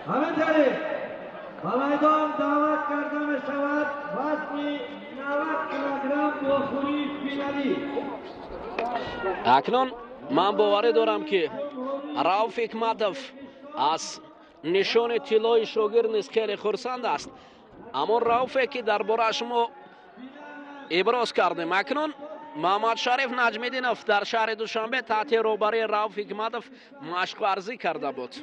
همینطوری با میدان دعوت کرده می شود وزن 90 کیلوگرم بخوری فینالی. اکنون من باوری دارم که رауф ҳикматов از نشان طلای شاگرد نیز خیلی خرسند است. اما رауфе که درباره‌اش ما ابراز کردیم. اکنون محمد شریف نجمیدینов در شهر دوشنبه تحت روبری رауф ҳикматов مشق ورزی کرده بود.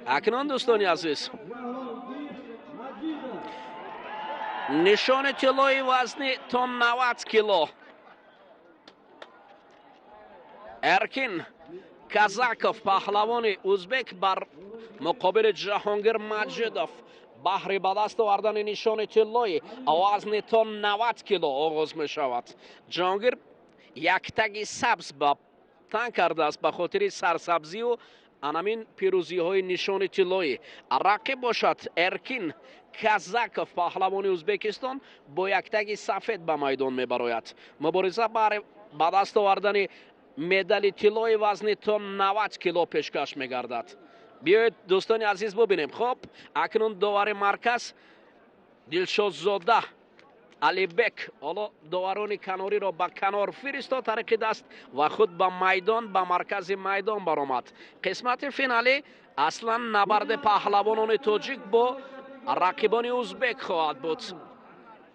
اکنون دوستانی عزیز نشان طلای وزن تا 90 کیلو Erkin Kozokov پهلوان ازبک بر مقابل جهانگیر مجیدov بهر به دست آوردن نشان طلای وزن تا 90 کیلو آغاز می شود. جهانگیر یک تگ سبز به تن کرده است به خاطر سرسبزی و انامین پیروزی های نشان طلایی. رقیب باشد ارکین Kozokov پهلوان ازبکستان با یک تگ سفید به میدان می براید. مبارزه بر به دست آوردن مدال طلای وزن تا 90 کیلو پیشکش می گردد. بیایید دوستان عزیز ببینیم. خب اکنون داور مرکز دلشادزاده علیبک حالا داوران کناری را به کنار فرستاد طریق دست و خود به میدان به مرکز میدان برآمد. قسمت فینالی اصلا نبرد پهلوانان تاجیک با رقیبان ازبک خواهد بود.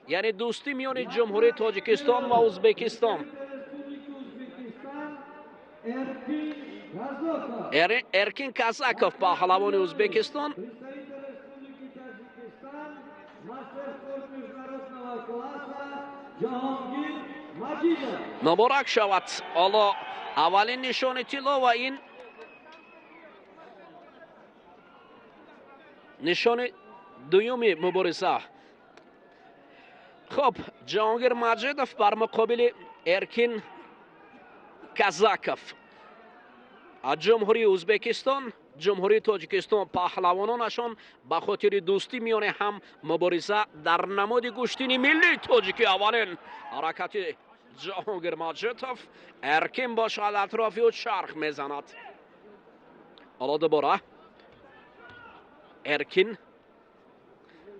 یعنی دوستی میان جمهوری تاجیکستان و ازبکستان. Erkin Kozokov پهلوان ازبکستان مبارک شود. حالا اولین نشان طلا و این نشان دومی مبارزه. خب جهانگیر مجیدov بر مقابل ارکین Kozokov. جمهوری ازبکستان جمهوری تاجیکستان پهلوانانشان به خاطر دوستی میان هم مبارزه در نماد گوشتینی ملی تاجیکی. اولین حرکت جهانگیر مجیدov ارکین باشد اطرافی او چرخ میزند. حالا دوباره ارکین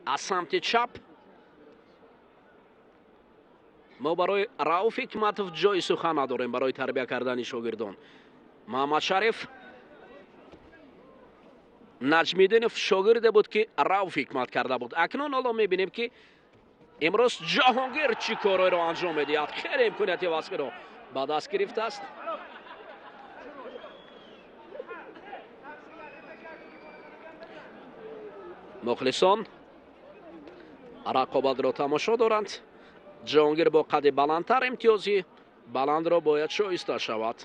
از سمت چپ. ما برای رауф ҳикматов جای سخن نداریم برای تربیت کردن شاگردان. محمد شریف نجمیدینov شاگرد بود که رауф ҳикмат کرده بود. اکنون حالا میبینیم که امروز جهانگیر چی کاری را انجام میدهد. خیلی امکانیت واسه رو به دست گرفته است. مخلصان رقابت را تماشا دارند. جهانگیر با قد بلندتر امتیازی بلند را باید شایسته شود.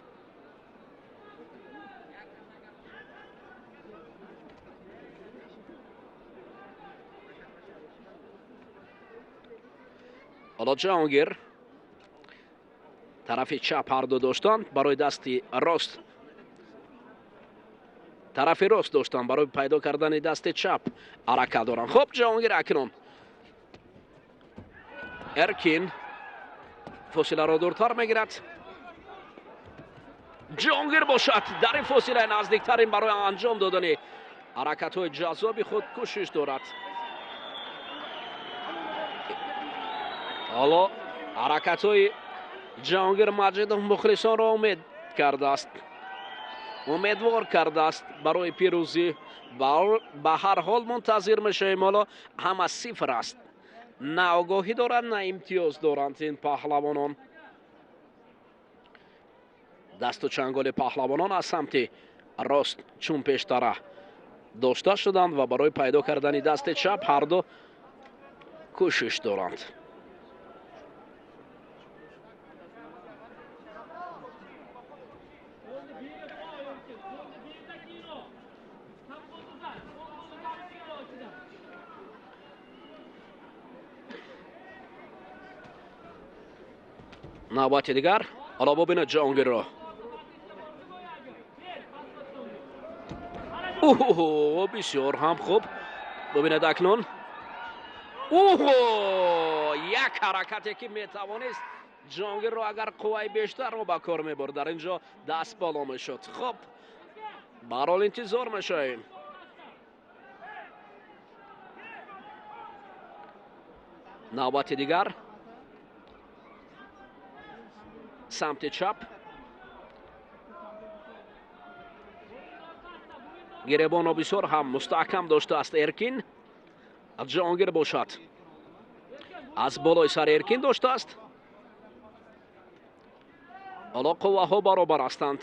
حالا جهانگیر طرف چپ هر دو داشتن برای دست راست طرف راست داشتن برای پیدا کردن دست چپ حرکت دارن. خب جهانگیر اکنون ارکین فاصله را دورتر میگیرد. جهانگیر باشد در این فاصله نزدیکترین برای انجام دادن حرکت های جذابی خود کوشش دارد. حالا حرکت های جهانگیر مجیدov مخلصان را امیدوار کرده است برای پیروزی. به هر حال منتظر میشیم. حالا هم از صفر است. نه آگاهی دارند نه امتیاز دارند این پهلوانان. دست و چنگال پهلوانان از سمت راست چون پیشتره داشته شدند و برای پیدا کردن دست چپ هر دو کوشش دارند. نوبت دیگر. حالا ببینید جهانگیر را. اوه بسیار هم خوب. ببینید اکنون یک حرکتی که میتوانست ҷаҳонгир ро агар қувваи бештарро ба кор мебурд дар инҷо даст боло мешуд. хуб бар ҳол интизор мешавем. навбати дигар самти чап гиребоно бисёр ҳам мустаҳкам доштааст Эркин. ҷаҳонгир бошад. аз болои сар Эркин доштааст. ҳоло қувваҳо баробар ҳастанд.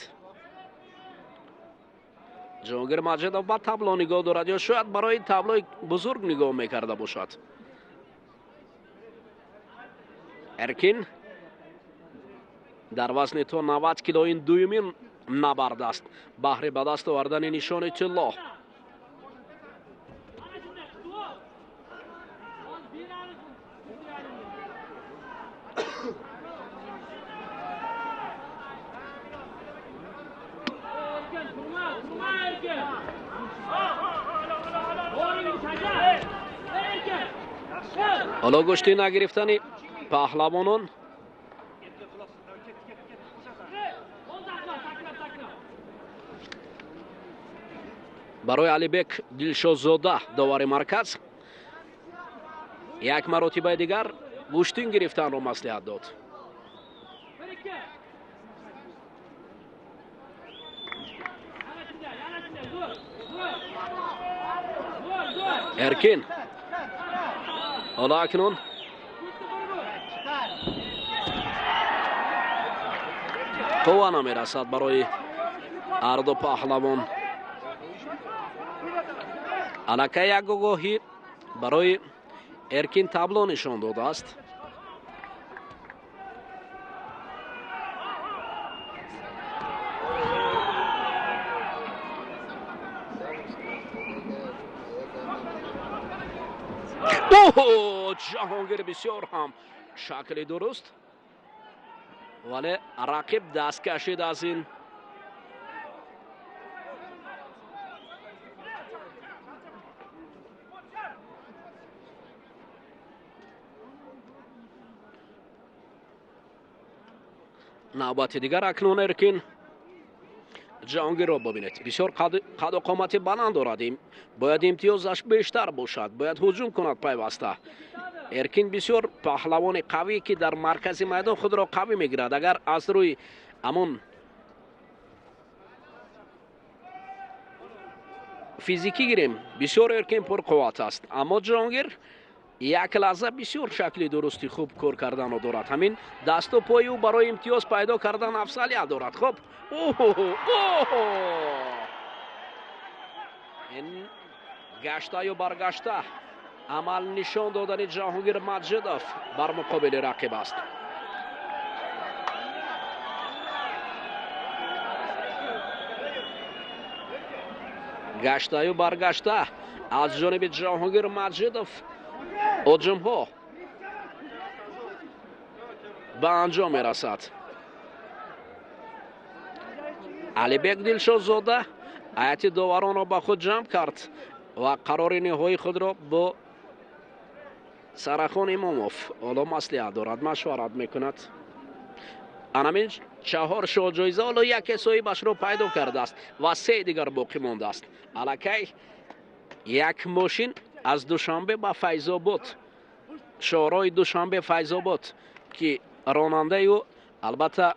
ҷаҳонгир Маҷидов ба табло нигоҳ дорад ё шояд барои таблои бузург нигоҳ мекарда бошад. Эркин дар вазни то 90 килоин дуюмин набард аст баҳри ба даст овардани нишони тилло. ҳоло гӯштини нагирифтани паҳлавонон барои алибек дилшозода довари марказ як маротибаи дигар гӯштин гирифтанро маслиҳат дод. Эркин ҳоло акнун қувва намерасад барои арду паҳлавон. аллакай як огоҳӣ барои Эркин табло нишон додааст. ҷаҳонгир бисёр ҳам шакли дуруст, вале рақиб даст кашид аз ин. навбати дигар акнун Эркин ҷаҳонгирро бубинед. бисёр қаду қомати баланд дорад. бояд имтиёзаш бештар бошад, бояд ҳуҷум кунад пайваста. Эркин бисёр паҳлавони қавӣ ки дар маркази майдон худро қавӣ мегирад. агар аз рӯи амон физикӣ гирем бисёр Эркин пурқувват аст, аммо ҷаҳонгир як лаҳза бисёр шакли дурусти хуб кор карданро дорад. ҳамин дасту пои ӯ барои имтиёз пайдо кардан афзалият дорад. хуб ин гашта ё баргашта амал нишон додани Ҷаҳонгир Маҷидов бар муқобили рақиб аст. гаштаю баргашта аз ҷониби Ҷаҳонгир Маҷидов ҳуҷумҳо ба анҷом мерасад. алибек дилшозода ҳайати доваронро ба худ ҷамъ кард ва қарори ниҳои худро бо Сарахон Имомов ҳоло маслиҳат дорад, машварат мекунад. анамин 4 шоҳҷоиза ҳоло яке соҳибашро пайдо кардааст ва 3 дигар боқӣ мондааст. аллакай як мошин аз Душанбе ба Файзобод, шоҳрои Душанбе Файзобод ки ронандаи ӯ албатта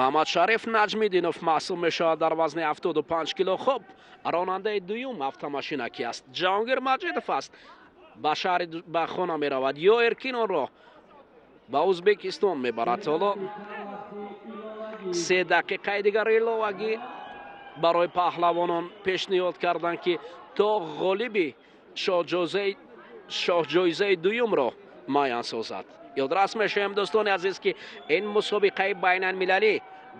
Маҳмадшариф Наҷмиддинов маҳсуб мешавад дар вазни 75 кило. хуб ронандаи дуюм автомашинаки аст. Ҷаҳонгир Маҷидов аст. ба шаҳри ба хона меравад ё Эркин онро ба Ӯзбекистон мебарад. ҳоло 3 дақиқаи дигар иловагӣ барои паҳлавонон пешниҳод карданд ки то ғолиби шоҳҷоизаи дуюмро муайян созад. ёдрас мешавем дӯстони азиз ки ин мусобиқаи байналмилалӣ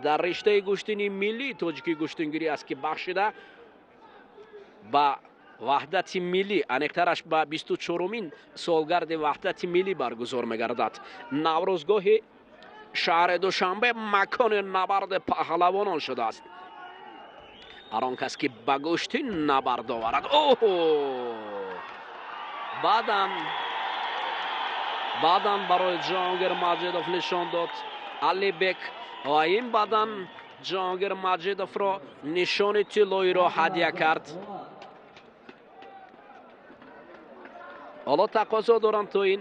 дар риштаи гуштини милли тоҷики гуштингирӣ аст ки бахшида ба ваҳдати милли, анектараш ба 24-умин солгарди ваҳдати милли баргузор мегардад. наврӯзгоҳи шаҳри Душанбе макони набарди паҳлавонон шудааст. ҳар он кас ки ба гӯштин набард оварад баъдан барои Ҷаҳонгир Маҷидов нишон дод Алибек ва ин баъдан Ҷаҳонгир Маҷидовро нишони тиллоиро ҳадя кард. ҳоло тақозо дорам то ин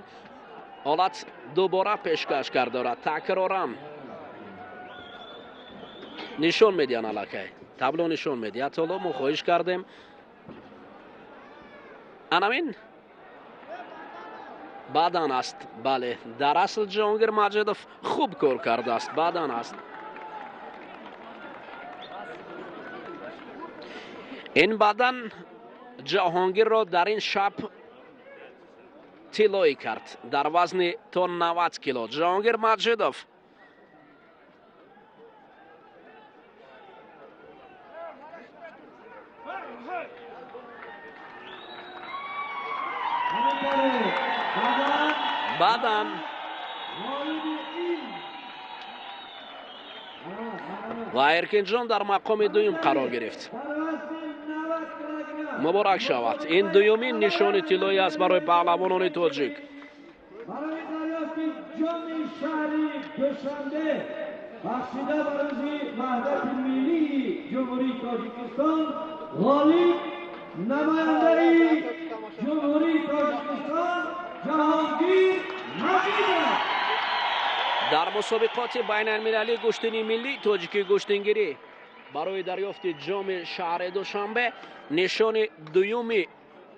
ҳолат дубора пешкаш кардорад. такроран нишон медиҳанд аллакай. табло нишон медиҳад. ҳоло мо хоҳиш кардем анамин баъдан аст. бале, дар асл Ҷаҳонгир Маҷидов хуб кор кардааст. баъдан аст. ин баъдан Ҷаҳонгирро дар ин шаб тиллоӣ кард дар вазни то 90 кило. Ҷаҳонгир Маҷидов баъдан ва Эркинҷон дар мақоми дуюм қарор гирифт. муборак шавад. ин дуюмин нишони тиллоӣ аст барои паҳлавонони тоҷик. برای دریافت جام شهری دوشنبه بخشیده به روز وحدت ملی جمهوری تاجیکستان غالب نماینده جمهوری تاجیکستان جهانگیر مجیدov. дар мусобиқоти байналмилалӣ гӯштини миллӣ тоҷики гӯштингирӣ барои дарёфти ҷоми шаҳри душанбе нишони дуюми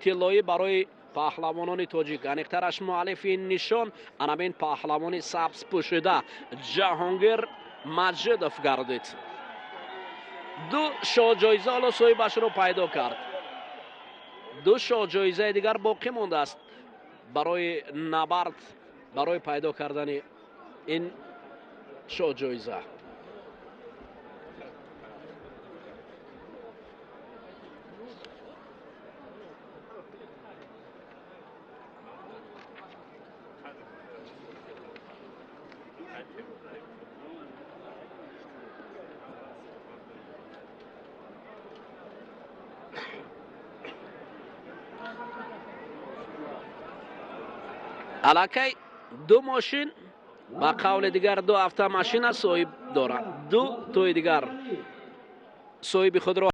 тиллоӣ барои паҳлавонони тоҷик. аниқтараш муаллифи ин нишон анамин паҳлавони сабзпӯшида Ҷаҳонгир Маҷидов гардид. ду шоҳҷоиза ҳоло соҳибашро пайдо кард. ду шоҳҷоизаи дигар боқӣ мондааст барои набард, барои пайдо кардани ин шоҳҷоиза. алакай ду мошин ба қавли дигар ду автомашина соҳиб дорад. ду тои дигар соҳиби худро